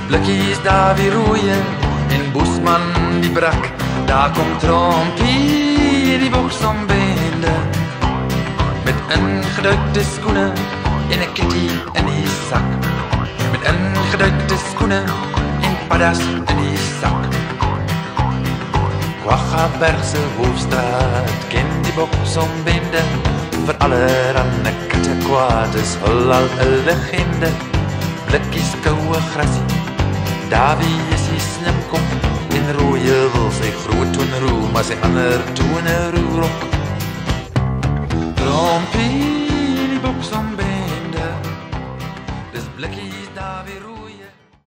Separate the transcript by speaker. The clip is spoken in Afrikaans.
Speaker 1: Blikkies daar weer roeien en Boesman die brak. Daar komt Trompie, die boksombende, met ingedrukte skoene en 'n kitty in die sak. Met ingedrukte skoene en paddas in die sak. Kwaggabergse Hoofstraat ken die boksombende, vir allerhande katte kwaad is hul al 'n legende. Blikkies koue grasie, Davie is die slimkop, en Rooie wil sy groot toonroe, maar sy ander tone roerok. Trompie, die boksombende, dis Blikkies Davie Rooie.